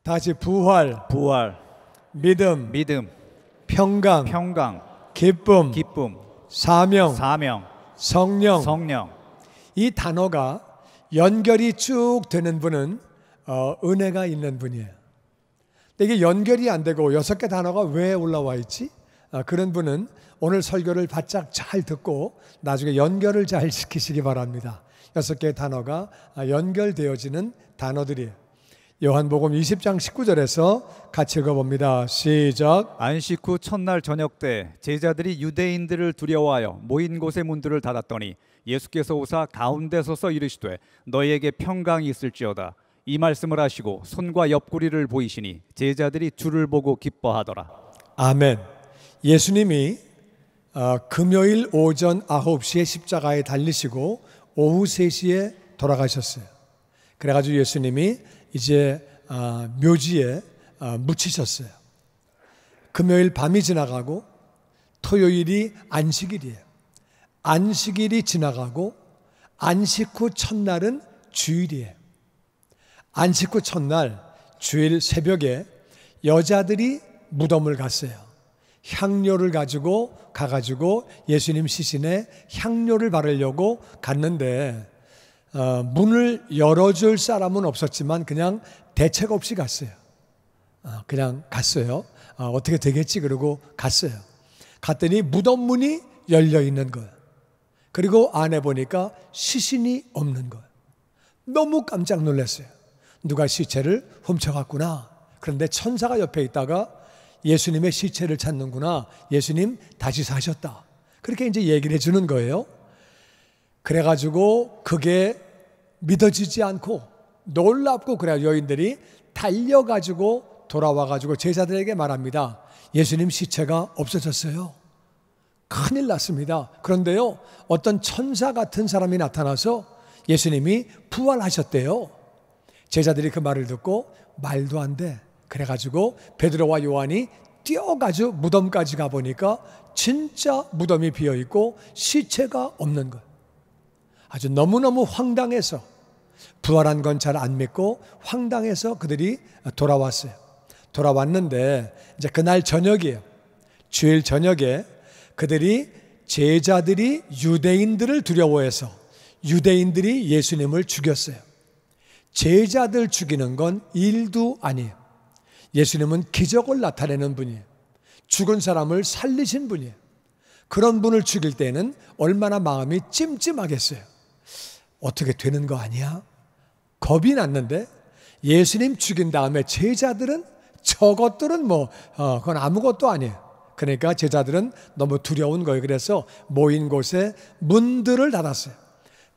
다시 부활, 부활, 믿음, 믿음, 평강, 평강, 기쁨, 기쁨, 사명, 사명, 성령. 성령. 이 단어가 연결이 쭉 되는 분은 은혜가 있는 분이에요. 근데 이게 연결이 안 되고 6개 단어가 왜 올라와 있지? 그런 분은 오늘 설교를 바짝 잘 듣고 나중에 연결을 잘 시키시기 바랍니다. 6개의 단어가 연결되어지는 단어들이에요. 요한복음 20장 19절에서 같이 읽어봅니다. 시작. 안식 후 첫날 저녁 때 제자들이 유대인들을 두려워하여 모인 곳의 문들을 닫았더니 예수께서 오사 가운데 서서 이르시되 너희에게 평강이 있을지어다. 이 말씀을 하시고 손과 옆구리를 보이시니 제자들이 주를 보고 기뻐하더라. 아멘. 예수님이 금요일 오전 9시에 십자가에 달리시고 오후 3시에 돌아가셨어요. 그래가지고 예수님이 이제 묘지에 묻히셨어요. 금요일 밤이 지나가고 토요일이 안식일이에요. 안식일이 지나가고 안식 후 첫날은 주일이에요. 안식 후 첫날 주일 새벽에 여자들이 무덤을 갔어요. 향료를 가지고 가가지고 예수님 시신에 향료를 바르려고 갔는데 문을 열어줄 사람은 없었지만 그냥 대책 없이 갔어요. 그냥 갔어요. 어떻게 되겠지 그러고 갔어요. 갔더니 무덤 문이 열려 있는 거예요. 그리고 안에 보니까 시신이 없는 거예요. 너무 깜짝 놀랐어요. 누가 시체를 훔쳐갔구나. 그런데 천사가 옆에 있다가 예수님의 시체를 찾는구나. 예수님 다시 사셨다. 그렇게 이제 얘기를 해주는 거예요. 그래가지고 그게 믿어지지 않고 놀랍고 그래 여인들이 달려가지고 돌아와가지고 제자들에게 말합니다. 예수님 시체가 없어졌어요. 큰일 났습니다. 그런데요 어떤 천사 같은 사람이 나타나서 예수님이 부활하셨대요. 제자들이 그 말을 듣고 말도 안 돼. 그래가지고 베드로와 요한이 뛰어가지고 무덤까지 가보니까 진짜 무덤이 비어있고 시체가 없는 거예요. 아주 너무너무 황당해서 부활한 건 잘 안 믿고 황당해서 그들이 돌아왔어요. 돌아왔는데 이제 그날 저녁이에요. 주일 저녁에 그들이 제자들이 유대인들을 두려워해서 유대인들이 예수님을 죽였어요. 제자들 죽이는 건 일도 아니에요. 예수님은 기적을 나타내는 분이에요. 죽은 사람을 살리신 분이에요. 그런 분을 죽일 때는 얼마나 마음이 찜찜하겠어요. 어떻게 되는 거 아니야? 겁이 났는데 예수님 죽인 다음에 제자들은 저것들은 그건 아무것도 아니에요. 그러니까 제자들은 너무 두려운 거예요. 그래서 모인 곳에 문들을 닫았어요.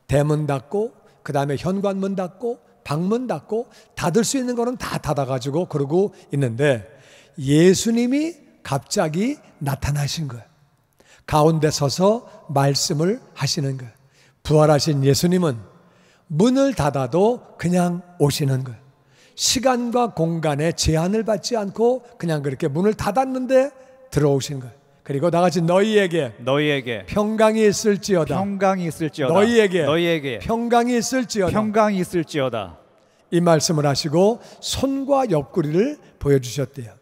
대문 닫고 그 다음에 현관문 닫고 방문 닫고 닫을 수 있는 거는 다 닫아가지고 그러고 있는데 예수님이 갑자기 나타나신 거예요. 가운데 서서 말씀을 하시는 거예요. 부활하신 예수님은 문을 닫아도 그냥 오시는 거예요. 시간과 공간에 제한을 받지 않고 그냥 그렇게 문을 닫았는데 들어오신 거예요. 그리고 나같이 너희에게 평강이 있을지어다. 평강이 있을지어다. 너희에게 평강이 있을지어다. 평강이 있을지어다. 이 말씀을 하시고 손과 옆구리를 보여주셨대요.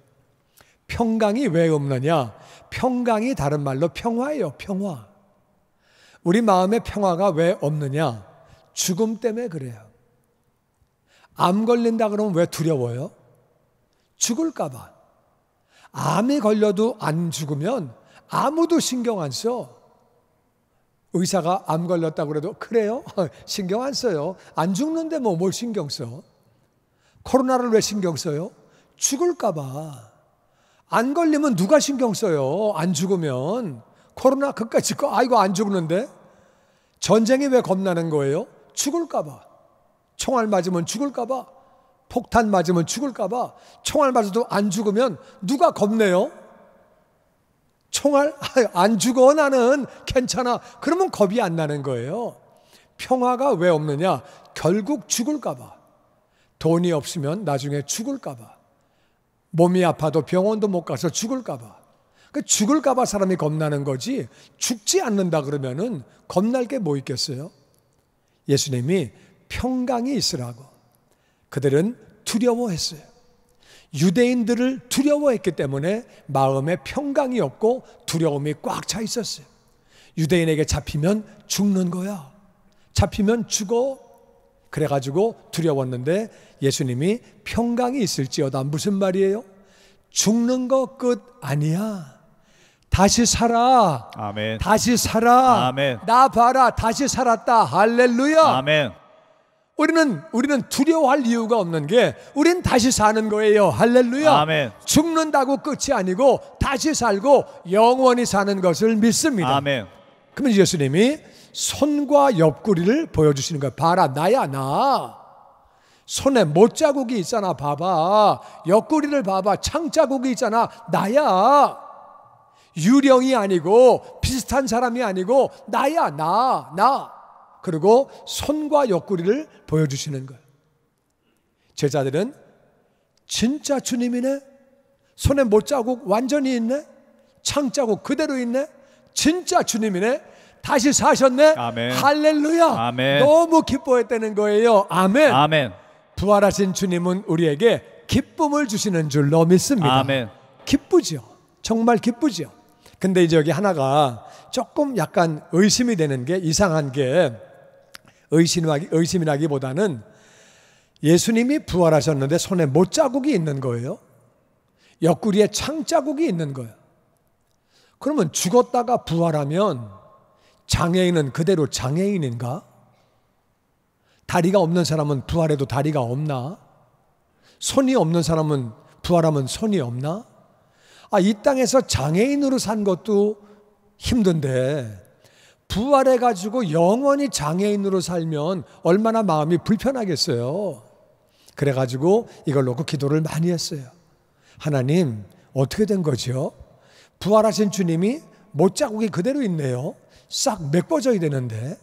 평강이 왜 없느냐? 평강이 다른 말로 평화예요. 평화. 우리 마음의 평화가 왜 없느냐? 죽음 때문에 그래요. 암 걸린다 그러면 왜 두려워요? 죽을까 봐. 암이 걸려도 안 죽으면 아무도 신경 안 써. 의사가 암 걸렸다고 그래도 그래요? 신경 안 써요. 안 죽는데 뭘 신경 써? 코로나를 왜 신경 써요? 죽을까 봐. 안 걸리면 누가 신경 써요? 안 죽으면. 코로나 그까짓 거 아이고 안 죽는데? 전쟁이 왜 겁나는 거예요? 죽을까 봐. 총알 맞으면 죽을까 봐. 폭탄 맞으면 죽을까 봐. 총알 맞아도 안 죽으면 누가 겁내요? 총알 안 죽어 나는 괜찮아. 그러면 겁이 안 나는 거예요. 평화가 왜 없느냐? 결국 죽을까 봐. 돈이 없으면 나중에 죽을까 봐. 몸이 아파도 병원도 못 가서 죽을까 봐. 죽을까 봐 사람이 겁나는 거지 죽지 않는다 그러면은 겁날 게 뭐 있겠어요? 예수님이 평강이 있으라고. 그들은 두려워했어요. 유대인들을 두려워했기 때문에 마음에 평강이 없고 두려움이 꽉 차 있었어요. 유대인에게 잡히면 죽는 거야. 잡히면 죽어. 그래가지고 두려웠는데 예수님이 평강이 있을지어다. 무슨 말이에요? 죽는 거 끝 아니야. 다시 살아. 아멘. 다시 살아. 아멘. 나 봐라. 다시 살았다. 할렐루야. 아멘. 우리는 두려워할 이유가 없는 게 우린 다시 사는 거예요. 할렐루야. 아멘. 죽는다고 끝이 아니고 다시 살고 영원히 사는 것을 믿습니다. 아멘. 그러면 예수님이 손과 옆구리를 보여주시는 거예요. 봐라, 나야, 나. 손에 못자국이 있잖아. 봐봐. 옆구리를 봐봐. 창자국이 있잖아. 나야. 유령이 아니고 비슷한 사람이 아니고 나야, 나. 그리고 손과 옆구리를 보여주시는 거예요. 제자들은 진짜 주님이네? 손에 못자국 완전히 있네? 창자국 그대로 있네? 진짜 주님이네? 다시 사셨네? 아멘. 할렐루야. 아멘. 너무 기뻐했다는 거예요. 아멘. 아멘. 부활하신 주님은 우리에게 기쁨을 주시는 줄로 믿습니다. 아멘. 기쁘죠. 정말 기쁘죠. 근데 이제 여기 하나가 조금 약간 의심이 되는 게 이상한 게 의심이라기보다는 예수님이 부활하셨는데 손에 못자국이 있는 거예요. 옆구리에 창자국이 있는 거예요. 그러면 죽었다가 부활하면 장애인은 그대로 장애인인가? 다리가 없는 사람은 부활해도 다리가 없나? 손이 없는 사람은 부활하면 손이 없나? 이 땅에서 장애인으로 산 것도 힘든데 부활해가지고 영원히 장애인으로 살면 얼마나 마음이 불편하겠어요. 그래가지고 이걸 놓고 기도를 많이 했어요. 하나님, 어떻게 된 거죠? 부활하신 주님이 못자국이 그대로 있네요. 싹 메꿔져야 되는데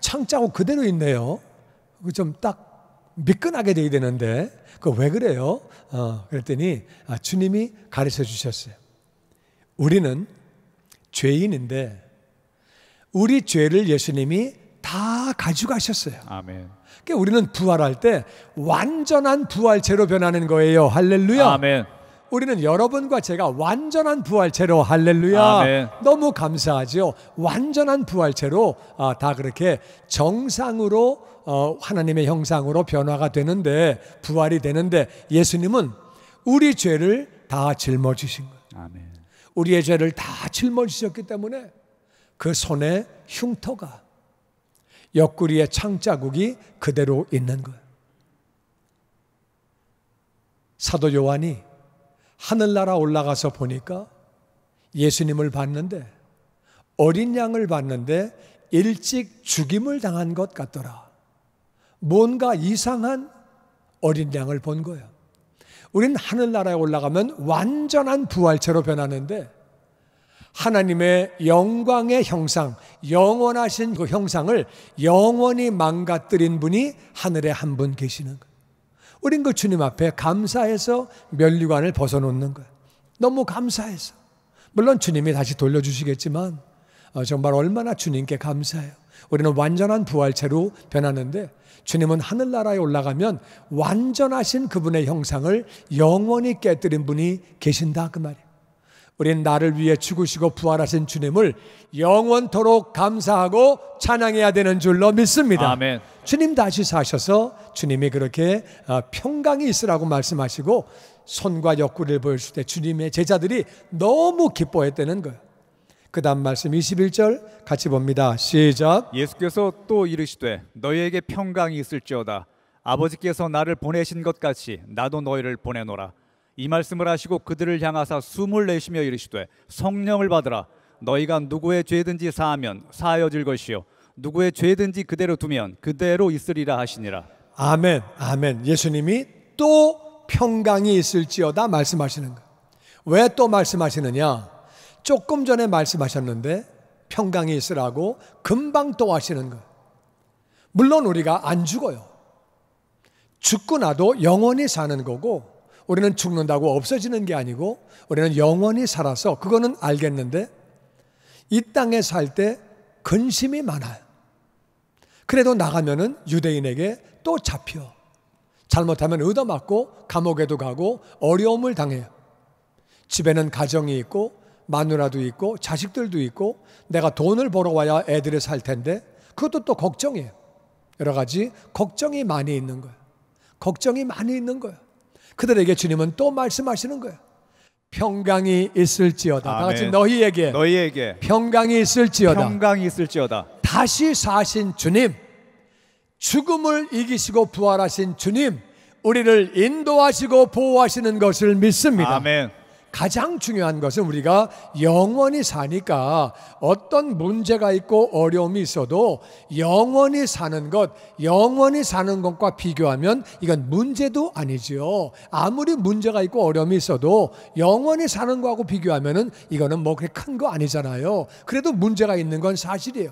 창자국 그대로 있네요. 좀 딱 미끈하게 돼야 되는데 그거 왜 그래요? 그랬더니 주님이 가르쳐 주셨어요. 우리는 죄인인데 우리 죄를 예수님이 다 가져가셨어요. 아멘. 그러니까 우리는 부활할 때 완전한 부활체로 변하는 거예요. 할렐루야. 아멘. 우리는 여러분과 제가 완전한 부활체로 할렐루야. 아멘. 너무 감사하죠. 완전한 부활체로 다 그렇게 정상으로 하나님의 형상으로 변화가 되는데 부활이 되는데 예수님은 우리 죄를 다 짊어지신 거예요. 아멘. 우리의 죄를 다 짊어지셨기 때문에 그 손에 흉터가 옆구리에 창자국이 그대로 있는 거예요. 사도 요한이 하늘나라 올라가서 보니까 예수님을 봤는데 어린 양을 봤는데 일찍 죽임을 당한 것 같더라. 뭔가 이상한 어린 양을 본 거예요. 우린 하늘나라에 올라가면 완전한 부활체로 변하는데 하나님의 영광의 형상, 영원하신 그 형상을 영원히 망가뜨린 분이 하늘에 한 분 계시는 거예요. 우린 그 주님 앞에 감사해서 면류관을 벗어놓는 거예요. 너무 감사해서. 물론 주님이 다시 돌려주시겠지만 정말 얼마나 주님께 감사해요. 우리는 완전한 부활체로 변하는데 주님은 하늘나라에 올라가면 완전하신 그분의 형상을 영원히 깨뜨린 분이 계신다 그 말이에요. 우리는 나를 위해 죽으시고 부활하신 주님을 영원토록 감사하고 찬양해야 되는 줄로 믿습니다. 아멘. 주님 다시 사셔서 주님이 그렇게 평강이 있으라고 말씀하시고 손과 옆구리를 보여줄 때 주님의 제자들이 너무 기뻐했다는 거예요. 그 다음 말씀 21절 같이 봅니다. 시작. 예수께서 또 이르시되 너희에게 평강이 있을지어다. 아버지께서 나를 보내신 것 같이 나도 너희를 보내노라. 이 말씀을 하시고 그들을 향하사 숨을 내쉬며 이르시되 성령을 받으라. 너희가 누구의 죄든지 사하면 사하여질 것이요 누구의 죄든지 그대로 두면 그대로 있으리라 하시니라. 아멘. 아멘. 예수님이 또 평강이 있을지어다 말씀하시는 거예요. 왜 또 말씀하시느냐? 조금 전에 말씀하셨는데 평강이 있으라고 금방 또 하시는 거예요. 물론 우리가 안 죽어요. 죽고 나도 영원히 사는 거고 우리는 죽는다고 없어지는 게 아니고 우리는 영원히 살아서 그거는 알겠는데 이 땅에 살 때 근심이 많아요. 그래도 나가면은 유대인에게 또 잡혀. 잘못하면 얻어맞고 감옥에도 가고 어려움을 당해요. 집에는 가정이 있고 마누라도 있고 자식들도 있고 내가 돈을 벌어 와야 애들이 살 텐데 그것도 또 걱정이에요. 여러 가지 걱정이 많이 있는 거예요. 걱정이 많이 있는 거예요. 그들에게 주님은 또 말씀하시는 거예요. 평강이 있을지어다. 다 같이 너희에게 평강이 있을지어다. 평강이 있을지어다. 다시 사신 주님, 죽음을 이기시고 부활하신 주님, 우리를 인도하시고 보호하시는 것을 믿습니다. 아멘. 가장 중요한 것은 우리가 영원히 사니까 어떤 문제가 있고 어려움이 있어도 영원히 사는 것과 비교하면 이건 문제도 아니지요. 아무리 문제가 있고 어려움이 있어도 영원히 사는 거하고 비교하면은 이거는 뭐 그렇게 큰 거 아니잖아요. 그래도 문제가 있는 건 사실이에요.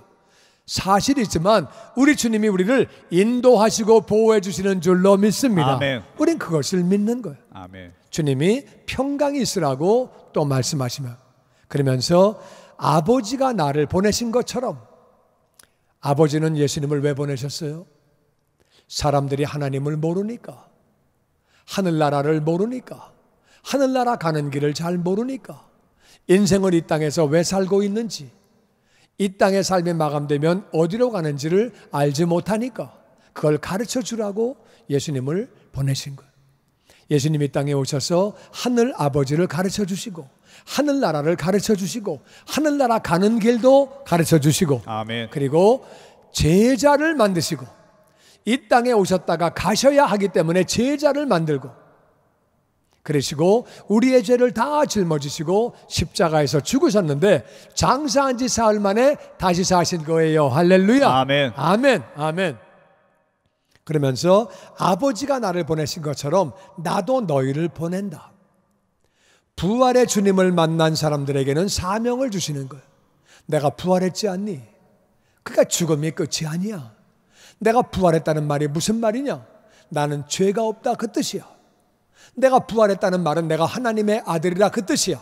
사실이지만 우리 주님이 우리를 인도하시고 보호해 주시는 줄로 믿습니다. 아멘. 우린 그것을 믿는 거예요. 아멘. 주님이 평강이 있으라고 또 말씀하시면, 그러면서 아버지가 나를 보내신 것처럼, 아버지는 예수님을 왜 보내셨어요? 사람들이 하나님을 모르니까, 하늘나라를 모르니까, 하늘나라 가는 길을 잘 모르니까, 인생을 이 땅에서 왜 살고 있는지, 이 땅의 삶이 마감되면 어디로 가는지를 알지 못하니까 그걸 가르쳐 주라고 예수님을 보내신 거예요. 예수님이 땅에 오셔서 하늘 아버지를 가르쳐 주시고 하늘나라를 가르쳐 주시고 하늘나라 가는 길도 가르쳐 주시고, 아멘. 그리고 제자를 만드시고, 이 땅에 오셨다가 가셔야 하기 때문에 제자를 만들고 그러시고 우리의 죄를 다 짊어지시고 십자가에서 죽으셨는데 장사한 지 사흘 만에 다시 사신 거예요. 할렐루야. 아멘. 아멘. 아멘. 그러면서 아버지가 나를 보내신 것처럼 나도 너희를 보낸다. 부활의 주님을 만난 사람들에게는 사명을 주시는 거예요. 내가 부활했지 않니? 그러니까 죽음이 끝이 아니야. 내가 부활했다는 말이 무슨 말이냐? 나는 죄가 없다, 그 뜻이야. 내가 부활했다는 말은 내가 하나님의 아들이라, 그 뜻이야.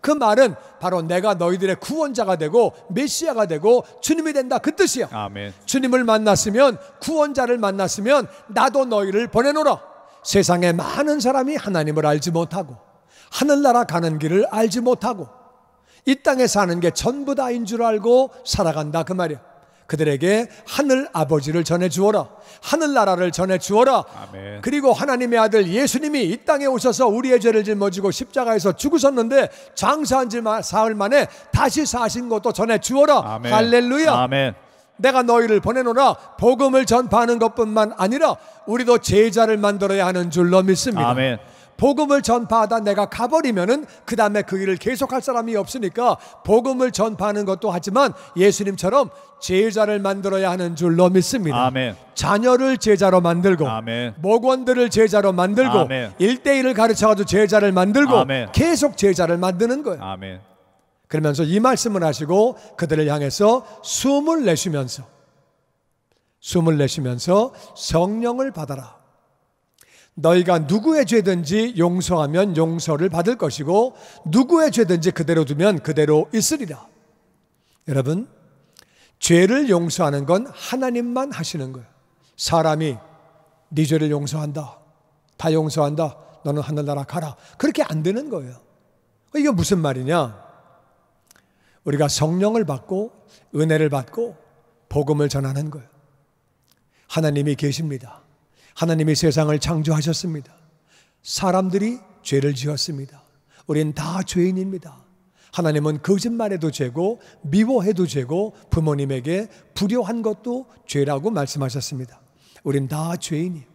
그 말은 바로 내가 너희들의 구원자가 되고 메시아가 되고 주님이 된다, 그 뜻이야. 아멘. 주님을 만났으면, 구원자를 만났으면 나도 너희를 보내노라. 세상에 많은 사람이 하나님을 알지 못하고 하늘나라 가는 길을 알지 못하고 이 땅에 사는 게 전부 다인 줄 알고 살아간다, 그 말이야. 그들에게 하늘 아버지를 전해 주어라. 하늘나라를 전해 주어라. 아멘. 그리고 하나님의 아들 예수님이 이 땅에 오셔서 우리의 죄를 짊어지고 십자가에서 죽으셨는데 장사한 지 사흘 만에 다시 사신 것도 전해 주어라. 아멘. 할렐루야. 아멘. 내가 너희를 보내노라. 복음을 전파하는 것뿐만 아니라 우리도 제자를 만들어야 하는 줄로 믿습니다. 아멘. 복음을 전파하다 내가 가버리면은 그 다음에 그 일을 계속할 사람이 없으니까 복음을 전파하는 것도 하지만 예수님처럼 제자를 만들어야 하는 줄로 믿습니다. 아멘. 자녀를 제자로 만들고, 아멘. 목원들을 제자로 만들고, 아멘. 1대1을 가르쳐가지고 제자를 만들고, 아멘. 계속 제자를 만드는 거예요. 아멘. 그러면서 이 말씀을 하시고 그들을 향해서 숨을 내쉬면서 성령을 받아라. 너희가 누구의 죄든지 용서하면 용서를 받을 것이고 누구의 죄든지 그대로 두면 그대로 있으리라. 여러분, 죄를 용서하는 건 하나님만 하시는 거예요. 사람이 네 죄를 용서한다, 다 용서한다, 너는 하늘나라 가라, 그렇게 안 되는 거예요. 이게 무슨 말이냐? 우리가 성령을 받고 은혜를 받고 복음을 전하는 거예요. 하나님이 계십니다. 하나님이 세상을 창조하셨습니다. 사람들이 죄를 지었습니다. 우린 다 죄인입니다. 하나님은 거짓말해도 죄고 미워해도 죄고 부모님에게 불효한 것도 죄라고 말씀하셨습니다. 우린 다 죄인이에요.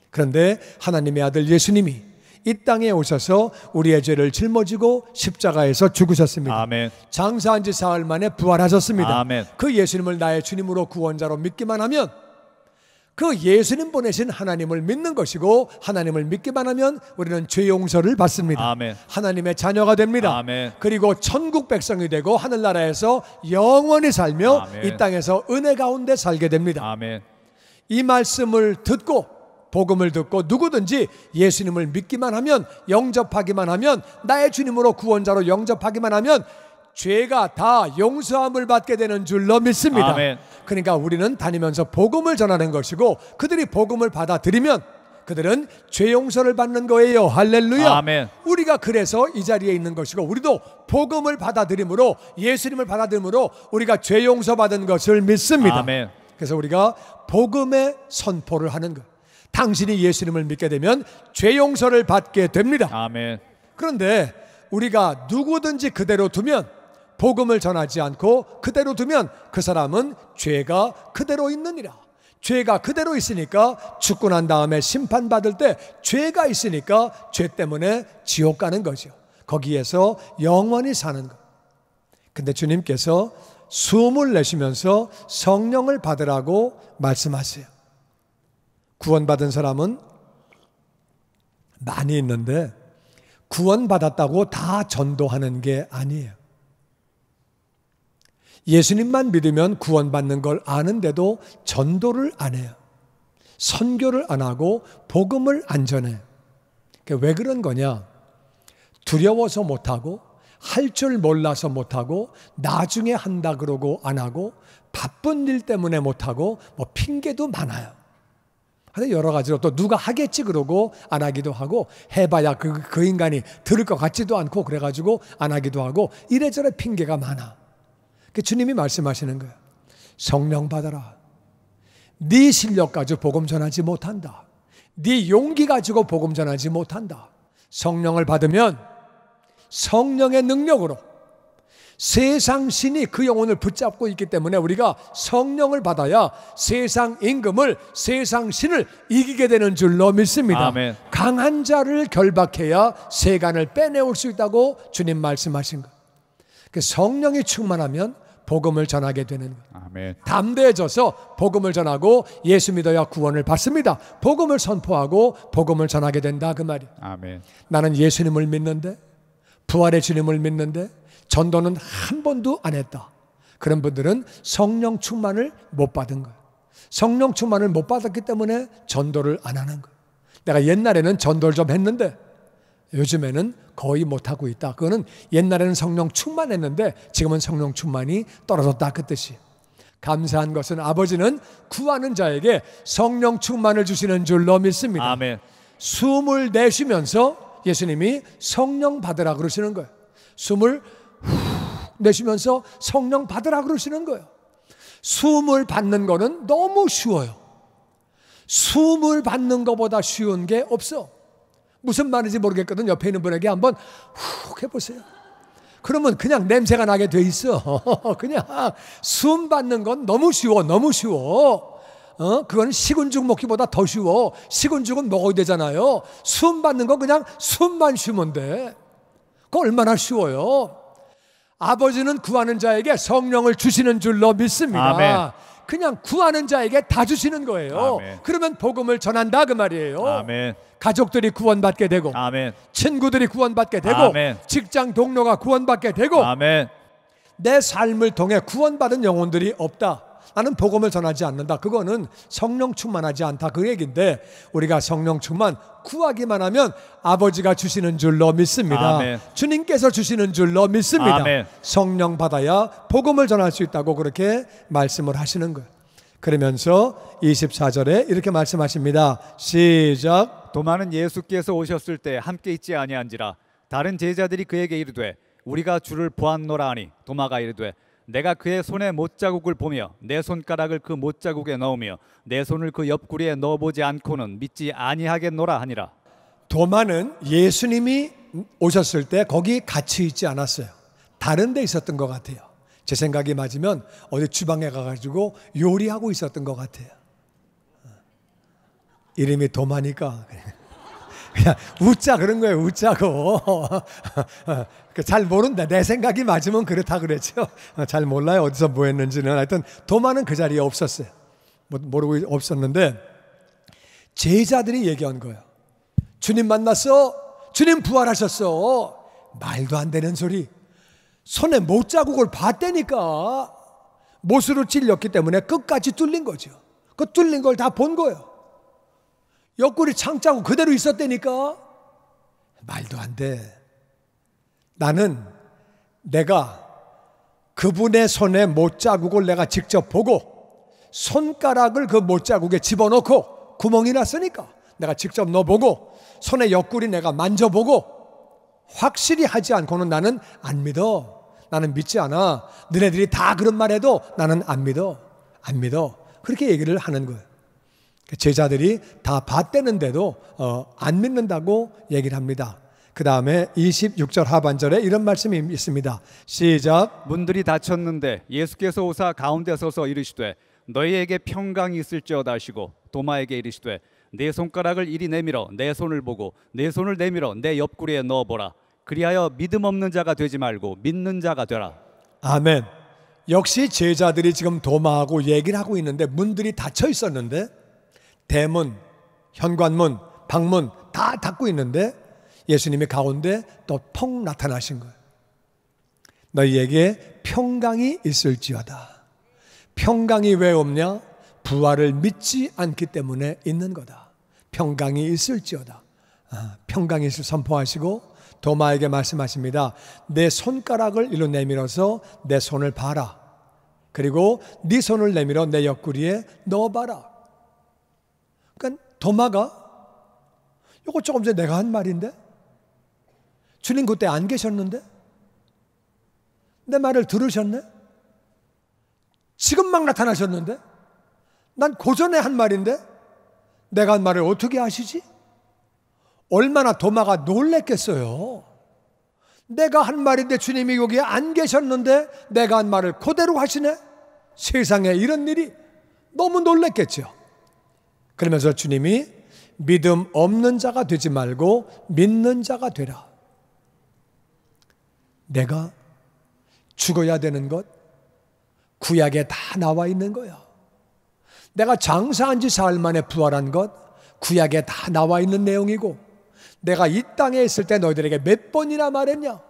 그런데 하나님의 아들 예수님이 이 땅에 오셔서 우리의 죄를 짊어지고 십자가에서 죽으셨습니다. 아멘. 장사한 지 사흘 만에 부활하셨습니다. 아멘. 그 예수님을 나의 주님으로 구원자로 믿기만 하면, 그 예수님 보내신 하나님을 믿는 것이고 하나님을 믿기만 하면 우리는 죄 용서를 받습니다. 아멘. 하나님의 자녀가 됩니다. 아멘. 그리고 천국 백성이 되고 하늘나라에서 영원히 살며 아멘. 이 땅에서 은혜 가운데 살게 됩니다. 아멘. 이 말씀을 듣고 복음을 듣고 누구든지 예수님을 믿기만 하면, 영접하기만 하면, 나의 주님으로 구원자로 영접하기만 하면 죄가 다 용서함을 받게 되는 줄로 믿습니다. 아멘. 그러니까 우리는 다니면서 복음을 전하는 것이고 그들이 복음을 받아들이면 그들은 죄 용서를 받는 거예요. 할렐루야. 아멘. 우리가 그래서 이 자리에 있는 것이고, 우리도 복음을 받아들임으로, 예수님을 받아들임으로 우리가 죄 용서 받은 것을 믿습니다. 아멘. 그래서 우리가 복음의 선포를 하는 것. 당신이 예수님을 믿게 되면 죄 용서를 받게 됩니다. 아멘. 그런데 우리가 누구든지 그대로 두면, 복음을 전하지 않고 그대로 두면 그 사람은 죄가 그대로 있느니라. 죄가 그대로 있으니까 죽고 난 다음에 심판받을 때 죄가 있으니까 죄 때문에 지옥 가는 거죠. 거기에서 영원히 사는 것. 근데 주님께서 숨을 내쉬면서 성령을 받으라고 말씀하세요. 구원받은 사람은 많이 있는데 구원받았다고 다 전도하는 게 아니에요. 예수님만 믿으면 구원받는 걸 아는데도 전도를 안 해요. 선교를 안 하고 복음을 안 전해요. 왜 그런 거냐? 두려워서 못하고, 할 줄 몰라서 못하고, 나중에 한다 그러고 안 하고, 바쁜 일 때문에 못하고, 뭐 핑계도 많아요. 근데 여러 가지로 또 누가 하겠지 그러고 안 하기도 하고, 해봐야 그 인간이 들을 것 같지도 않고 그래가지고 안 하기도 하고, 이래저래 핑계가 많아. 주님이 말씀하시는 거예요. 성령 받아라. 네 실력 가지고 복음 전하지 못한다. 네 용기 가지고 복음 전하지 못한다. 성령을 받으면 성령의 능력으로 세상 신이 그 영혼을 붙잡고 있기 때문에 우리가 성령을 받아야 세상 임금을, 세상 신을 이기게 되는 줄로 믿습니다. 아멘. 강한 자를 결박해야 세간을 빼내올 수 있다고 주님 말씀하신 거예요. 성령이 충만하면 복음을 전하게 되는 거예요. 아멘. 담대해져서 복음을 전하고 예수 믿어야 구원을 받습니다. 복음을 선포하고 복음을 전하게 된다 그 말이에요. 아멘. 나는 예수님을 믿는데, 부활의 주님을 믿는데 전도는 한 번도 안 했다. 그런 분들은 성령 충만을 못 받은 거예요. 성령 충만을 못 받았기 때문에 전도를 안 하는 거예요. 내가 옛날에는 전도를 좀 했는데 요즘에는 거의 못하고 있다. 그거는 옛날에는 성령 충만했는데 지금은 성령 충만이 떨어졌다 그 뜻이에요. 감사한 것은 아버지는 구하는 자에게 성령 충만을 주시는 줄로 믿습니다. 아멘. 숨을 내쉬면서 예수님이 성령 받으라 그러시는 거예요. 숨을 후 내쉬면서 성령 받으라 그러시는 거예요. 숨을 받는 거는 너무 쉬워요. 숨을 받는 것보다 쉬운 게 없어. 무슨 말인지 모르겠거든. 옆에 있는 분에게 한번 훅 해보세요. 그러면 그냥 냄새가 나게 돼 있어. 그냥 숨 받는 건 너무 쉬워. 너무 쉬워. 그건 식은 죽 먹기보다 더 쉬워. 식은 죽은 먹어야 되잖아요. 숨 받는 건 그냥 숨만 쉬면 돼. 그거 얼마나 쉬워요. 아버지는 구하는 자에게 성령을 주시는 줄로 믿습니다. 아멘. 그냥 구하는 자에게 다 주시는 거예요. 아멘. 그러면 복음을 전한다 그 말이에요. 아멘. 가족들이 구원받게 되고, 아멘. 친구들이 구원받게 되고, 아멘. 직장 동료가 구원받게 되고, 아멘. 내 삶을 통해 구원받은 영혼들이 없다. 나는 복음을 전하지 않는다. 그거는 성령 충만하지 않다 그 얘기인데, 우리가 성령 충만 구하기만 하면 아버지가 주시는 줄로 믿습니다. 아멘. 주님께서 주시는 줄로 믿습니다. 아멘. 성령 받아야 복음을 전할 수 있다고 그렇게 말씀을 하시는 거예요. 그러면서 24절에 이렇게 말씀하십니다. 시작. 도마는 예수께서 오셨을 때 함께 있지 아니한지라 다른 제자들이 그에게 이르되 우리가 주를 보았노라 하니 도마가 이르되 내가 그의 손에 못자국을 보며 내 손가락을 그 못자국에 넣으며 내 손을 그 옆구리에 넣어보지 않고는 믿지 아니하겠노라 하니라. 도마는 예수님이 오셨을 때 거기 같이 있지 않았어요. 다른 데 있었던 것 같아요. 제 생각이 맞으면 어디 주방에 가가지고 요리하고 있었던 것 같아요. 이름이 도마니까 그냥 웃자 그런 거예요. 웃자고. 잘 모른다. 내 생각이 맞으면 그렇다 그랬죠. 잘 몰라요. 어디서 뭐 했는지는. 하여튼 도마는 그 자리에 없었어요. 모르고 없었는데 제자들이 얘기한 거예요. 주님 만났어. 주님 부활하셨어. 말도 안 되는 소리. 손에 못자국을 봤다니까. 못으로 찔렸기 때문에 끝까지 뚫린 거죠. 그 뚫린 걸 다 본 거예요. 옆구리 창자국 그대로 있었다니까. 말도 안 돼. 나는 내가 그분의 손에 못자국을 내가 직접 보고 손가락을 그 못자국에 집어넣고 구멍이 났으니까 내가 직접 넣어보고 손의 옆구리 내가 만져보고 확실히 하지 않고는 나는 안 믿어. 나는 믿지 않아. 너네들이 다 그런 말 해도 나는 안 믿어. 안 믿어. 그렇게 얘기를 하는 거예요. 제자들이 다 봤대는데도 안 믿는다고 얘기를 합니다. 그 다음에 26절 하반절에 이런 말씀이 있습니다. 시작. 문들이 닫혔는데 예수께서 오사 가운데 서서 이르시되 너희에게 평강이 있을지어다 하시고 도마에게 이르시되 내 손가락을 이리 내밀어 내 손을 보고 내 손을 내밀어 내 옆구리에 넣어보라. 그리하여 믿음 없는 자가 되지 말고 믿는 자가 되라. 아멘. 역시 제자들이 지금 도마하고 얘기를 하고 있는데 문들이 닫혀 있었는데 대문, 현관문, 방문 다 닫고 있는데 예수님이 가운데 또 펑 나타나신 거예요. 너희에게 평강이 있을지어다. 평강이 왜 없냐? 부활을 믿지 않기 때문에 있는 거다. 평강이 있을지어다. 평강이 있을 선포하시고 도마에게 말씀하십니다. 내 손가락을 이리로 내밀어서 내 손을 봐라. 그리고 네 손을 내밀어 내 옆구리에 넣어봐라. 그러니까 도마가 이거 조금 전에 내가 한 말인데 주님 그때 안 계셨는데 내 말을 들으셨네? 지금 막 나타나셨는데 난 고전에 한 말인데 내가 한 말을 어떻게 아시지? 얼마나 도마가 놀랬겠어요. 내가 한 말인데 주님이 여기에 안 계셨는데 내가 한 말을 그대로 하시네? 세상에 이런 일이 너무 놀랬겠죠. 그러면서 주님이 믿음 없는 자가 되지 말고 믿는 자가 되라. 내가 죽어야 되는 것 구약에 다 나와 있는 거야. 내가 장사한 지 사흘 만에 부활한 것 구약에 다 나와 있는 내용이고 내가 이 땅에 있을 때 너희들에게 몇 번이나 말했냐?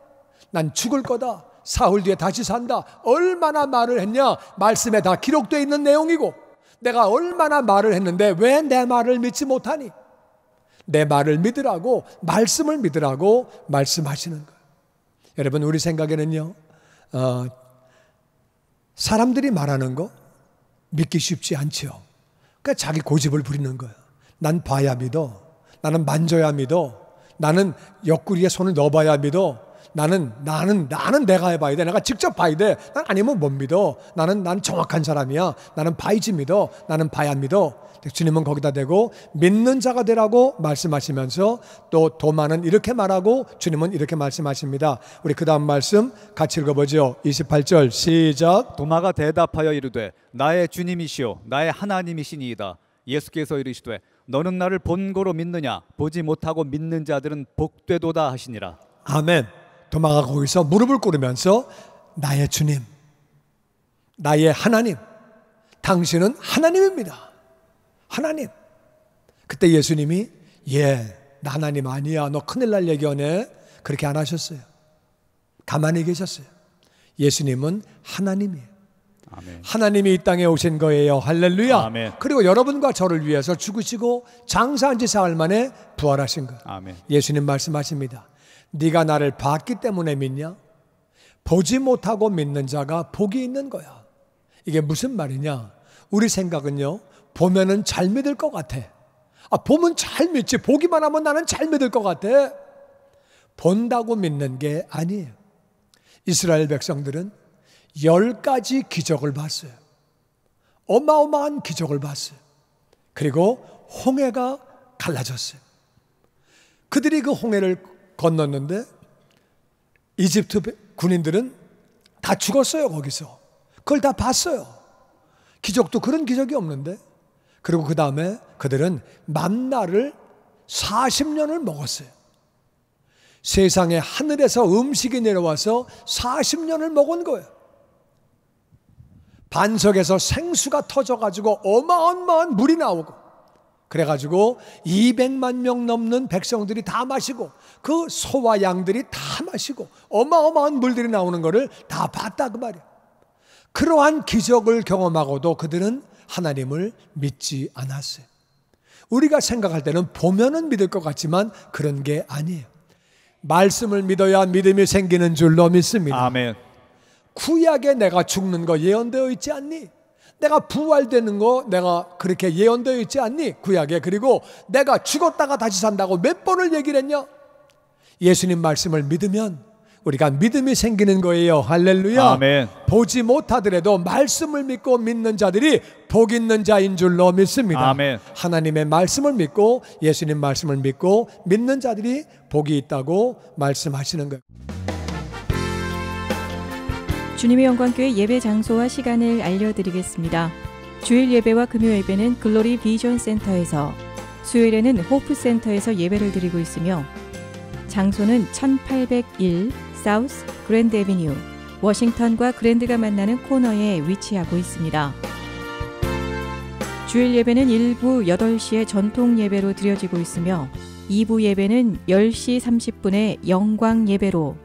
난 죽을 거다. 사흘 뒤에 다시 산다. 얼마나 말을 했냐? 말씀에 다 기록되어 있는 내용이고 내가 얼마나 말을 했는데 왜 내 말을 믿지 못하니? 내 말을 믿으라고 말씀을 믿으라고 말씀하시는 거예요. 여러분 우리 생각에는요 사람들이 말하는 거 믿기 쉽지 않죠. 그러니까 자기 고집을 부리는 거예요. 난 봐야 믿어. 나는 만져야 믿어. 나는 옆구리에 손을 넣어봐야 믿어. 나는 내가 해봐야 돼. 내가 직접 봐야 돼. 난 아니면 못 믿어. 나는 정확한 사람이야. 나는 봐야지 믿어. 나는 봐야 믿어. 주님은 거기다 대고 믿는 자가 되라고 말씀하시면서 또 도마는 이렇게 말하고 주님은 이렇게 말씀하십니다. 우리 그 다음 말씀 같이 읽어보죠. 28절 시작. 도마가 대답하여 이르되 나의 주님이시오 나의 하나님이시니이다. 예수께서 이르시되 너는 나를 본고로 믿느냐? 보지 못하고 믿는 자들은 복되도다 하시니라. 아멘. 도마가 거기서 무릎을 꿇으면서 나의 주님, 나의 하나님, 당신은 하나님입니다. 하나님. 그때 예수님이 나 하나님 아니야. 너 큰일 날 얘기하네. 그렇게 안 하셨어요. 가만히 계셨어요. 예수님은 하나님이에요. 아멘. 하나님이 이 땅에 오신 거예요. 할렐루야. 아멘. 그리고 여러분과 저를 위해서 죽으시고 장사한 지 사흘 만에 부활하신 거예요. 아멘. 예수님 말씀하십니다. 네가 나를 봤기 때문에 믿냐? 보지 못하고 믿는 자가 복이 있는 거야. 이게 무슨 말이냐? 우리 생각은요, 보면은 잘 믿을 것 같아. 보면 잘 믿지. 보기만 하면 나는 잘 믿을 것 같아. 본다고 믿는 게 아니에요. 이스라엘 백성들은 10가지 기적을 봤어요. 어마어마한 기적을 봤어요. 그리고 홍해가 갈라졌어요. 그들이 그 홍해를 건넜는데 이집트 군인들은 다 죽었어요. 거기서 그걸 다 봤어요. 기적도 그런 기적이 없는데. 그리고 그 다음에 그들은 만나를 40년을 먹었어요. 세상에 하늘에서 음식이 내려와서 40년을 먹은 거예요. 반석에서 생수가 터져가지고 어마어마한 물이 나오고, 그래가지고 200만 명 넘는 백성들이 다 마시고, 그 소와 양들이 다 마시고 어마어마한 물들이 나오는 거를 다 봤다 그 말이에요. 그러한 기적을 경험하고도 그들은 하나님을 믿지 않았어요. 우리가 생각할 때는 보면은 믿을 것 같지만 그런 게 아니에요. 말씀을 믿어야 믿음이 생기는 줄로 믿습니다. 아멘. 구약에 내가 죽는 거 예언되어 있지 않니? 내가 부활되는 거 내가 그렇게 예언되어 있지 않니? 구약에. 그리고 내가 죽었다가 다시 산다고 몇 번을 얘기를 했냐? 예수님 말씀을 믿으면 우리가 믿음이 생기는 거예요. 할렐루야. 아멘. 보지 못하더라도 말씀을 믿고 믿는 자들이 복 있는 자인 줄로 믿습니다. 아멘. 하나님의 말씀을 믿고 예수님 말씀을 믿고 믿는 자들이 복이 있다고 말씀하시는 거예요. 주님의 영광교회 예배 장소와 시간을 알려드리겠습니다. 주일 예배와 금요 예배는 글로리 비전 센터에서, 수요일에는 호프 센터에서 예배를 드리고 있으며, 장소는 1801 사우스 그랜드 애비뉴, 워싱턴과 그랜드가 만나는 코너에 위치하고 있습니다. 주일 예배는 1부 8시에 전통 예배로 드려지고 있으며 2부 예배는 10시 30분에 영광 예배로,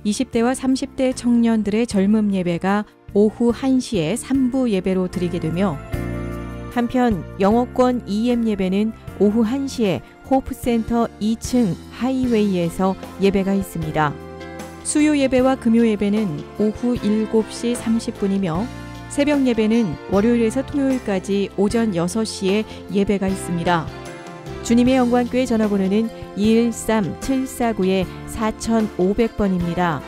20대와 30대 청년들의 젊음 예배가 오후 1시에 3부 예배로 드리게 되며, 한편 영어권 EM 예배는 오후 1시에 호프센터 2층 하이웨이에서 예배가 있습니다. 수요 예배와 금요 예배는 오후 7시 30분이며 새벽 예배는 월요일에서 토요일까지 오전 6시에 예배가 있습니다. 주님의 영광교회 전화번호는 213-749-4500번입니다.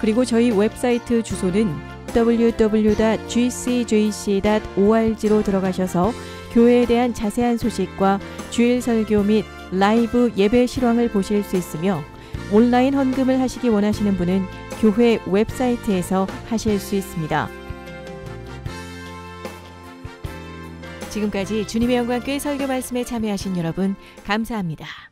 그리고 저희 웹사이트 주소는 www.gcjc.org로 들어가셔서 교회에 대한 자세한 소식과 주일 설교 및 라이브 예배 실황을 보실 수 있으며, 온라인 헌금을 하시기 원하시는 분은 교회 웹사이트에서 하실 수 있습니다. 지금까지 주님의 영광교회 설교 말씀에 참여하신 여러분 감사합니다.